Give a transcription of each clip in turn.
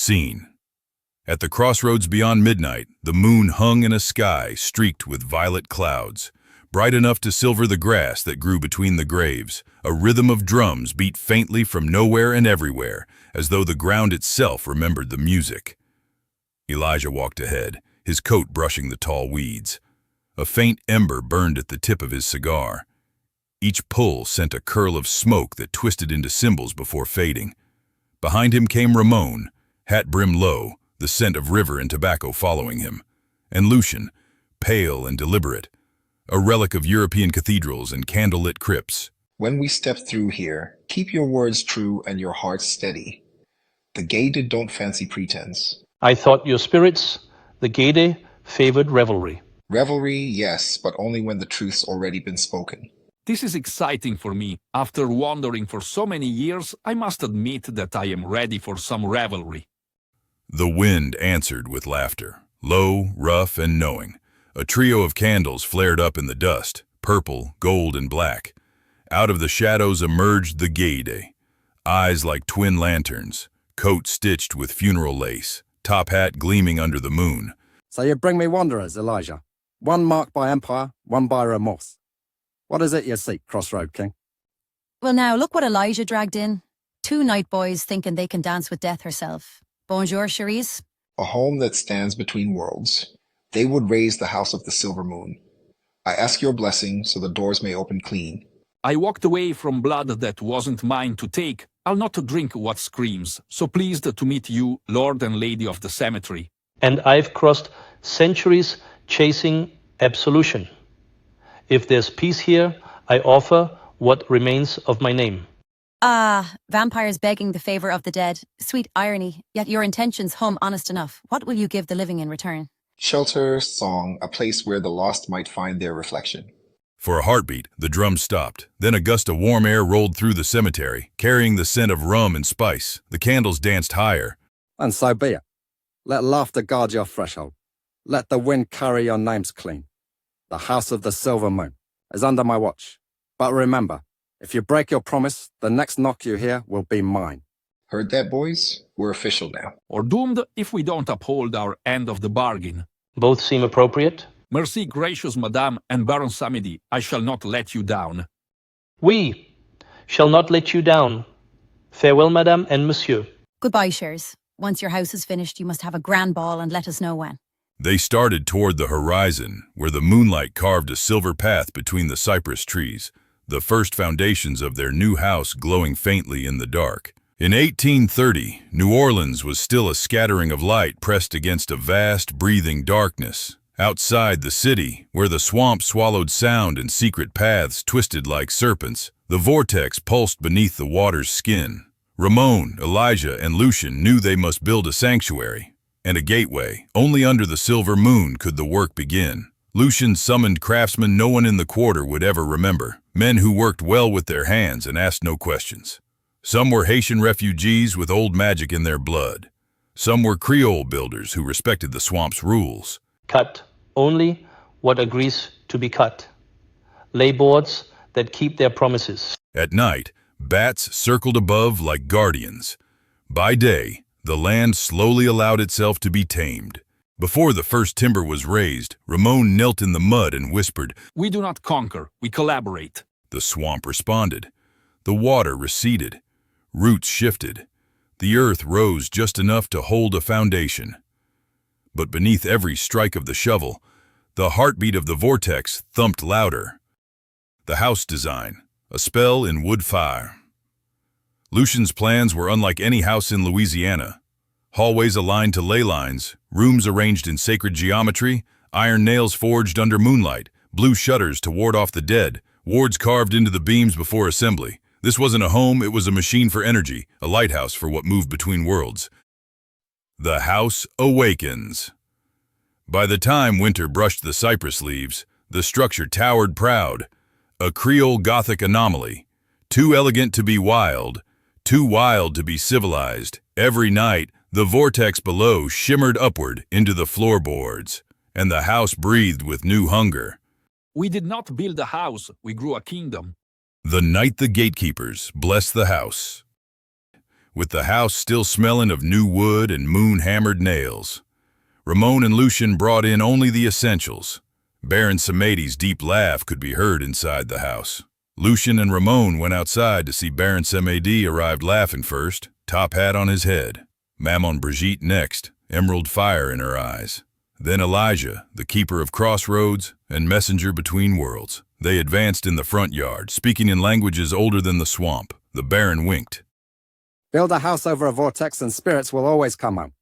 Scene. At the crossroads beyond midnight, the moon hung in a sky streaked with violet clouds, bright enough to silver the grass that grew between the graves. A rhythm of drums beat faintly from nowhere and everywhere, as though the ground itself remembered the music. Elijah walked ahead, his coat brushing the tall weeds. A faint ember burned at the tip of his cigar. Each pull sent a curl of smoke that twisted into cymbals before fading. Behind him came Ramone, hat brim low, the scent of river and tobacco following him, and Lucien, pale and deliberate, a relic of European cathedrals and candlelit crypts. When we step through here, keep your words true and your hearts steady. The Gede don't fancy pretense. I thought your spirits, the Gede, favored revelry. Revelry, yes, but only when the truth's already been spoken. This is exciting for me. After wandering for so many years, I must admit that I am ready for some revelry. The wind answered with laughter, low, rough, and knowing. A trio of candles flared up in the dust, purple, gold, and black. Out of the shadows emerged the Gede, eyes like twin lanterns, coat stitched with funeral lace, top hat gleaming under the moon. So you bring me wanderers, Elijah. One marked by empire, one by remorse. What is it you seek, Crossroad King? Well now, look what Elijah dragged in. 2 night boys thinking they can dance with death herself. Bonjour, Cherise. A home that stands between worlds. They would raise the house of the silver moon. I ask your blessing so the doors may open clean. I walked away from blood that wasn't mine to take. I'll not drink what screams. So pleased to meet you, Lord and Lady of the Cemetery. And I've crossed centuries chasing absolution. If there's peace here, I offer what remains of my name. Ah, vampires begging the favor of the dead. Sweet irony, yet your intentions hum honest enough. What will you give the living in return? Shelter, song, a place where the lost might find their reflection. For a heartbeat, the drums stopped. Then a gust of warm air rolled through the cemetery, carrying the scent of rum and spice. The candles danced higher. And so be it. Let laughter guard your threshold. Let the wind carry your names clean. The house of the silver moon is under my watch. But remember, if you break your promise, the next knock you hear will be mine. Heard that, boys? We're official now. Or doomed if we don't uphold our end of the bargain. Both seem appropriate. Merci, gracious Madame and Baron Samedi, I shall not let you down. We shall not let you down. Farewell, Madame and Monsieur. Goodbye, Shares. Once your house is finished, you must have a grand ball and let us know when. They started toward the horizon, where the moonlight carved a silver path between the cypress trees, the first foundations of their new house glowing faintly in the dark. In 1830, New Orleans was still a scattering of light pressed against a vast, breathing darkness. Outside the city, where the swamp swallowed sound and secret paths twisted like serpents, the vortex pulsed beneath the water's skin. Ramone, Elijah, and Lucien knew they must build a sanctuary and a gateway. Only under the silver moon could the work begin. Lucien summoned craftsmen no one in the quarter would ever remember, men who worked well with their hands and asked no questions. Some were Haitian refugees with old magic in their blood. Some were Creole builders who respected the swamp's rules. Cut only what agrees to be cut. Lay boards that keep their promises. At night, bats circled above like guardians. By day, the land slowly allowed itself to be tamed. Before the first timber was raised, Ramone knelt in the mud and whispered, We do not conquer, we collaborate. The swamp responded. The water receded. Roots shifted. The earth rose just enough to hold a foundation. But beneath every strike of the shovel, the heartbeat of the vortex thumped louder. The house design, a spell in wood fire. Lucien's plans were unlike any house in Louisiana. Hallways aligned to ley lines, rooms arranged in sacred geometry, iron nails forged under moonlight, blue shutters to ward off the dead, wards carved into the beams before assembly. This wasn't a home, it was a machine for energy, a lighthouse for what moved between worlds. The house awakens. By the time winter brushed the cypress leaves, the structure towered proud, a Creole Gothic anomaly, too elegant to be wild, too wild to be civilized. Every night, the vortex below shimmered upward into the floorboards, and the house breathed with new hunger. We did not build a house, we grew a kingdom. The night the gatekeepers blessed the house. with the house still smelling of new wood and moon-hammered nails. Ramone and Lucien brought in only the essentials. Baron Samedi's deep laugh could be heard inside the house. Lucien and Ramone went outside to see Baron Samedi arrived laughing first, top hat on his head. Maman Brigitte next, emerald fire in her eyes. Then Elijah, the keeper of crossroads and messenger between worlds. They advanced in the front yard, speaking in languages older than the swamp. The Baron winked. Build a house over a vortex and spirits will always come home.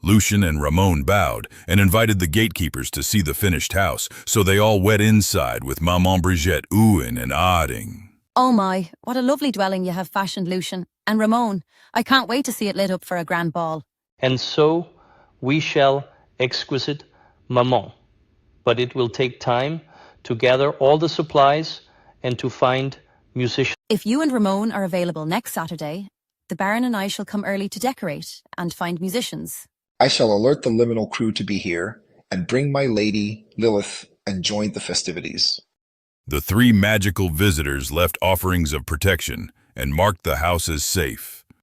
Lucien and Ramone bowed and invited the gatekeepers to see the finished house, so they all went inside with Maman Brigitte oohing and ahhing. Oh my, what a lovely dwelling you have fashioned, Lucien. And Ramone, I can't wait to see it lit up for a grand ball. And so we shall exquisite Maman. But it will take time to gather all the supplies and to find musicians. If you and Ramone are available next Saturday, the Baron and I shall come early to decorate and find musicians. I shall alert the liminal crew to be here and bring my lady, Lilith, and join the festivities. The three magical visitors left offerings of protection and marked the house as safe.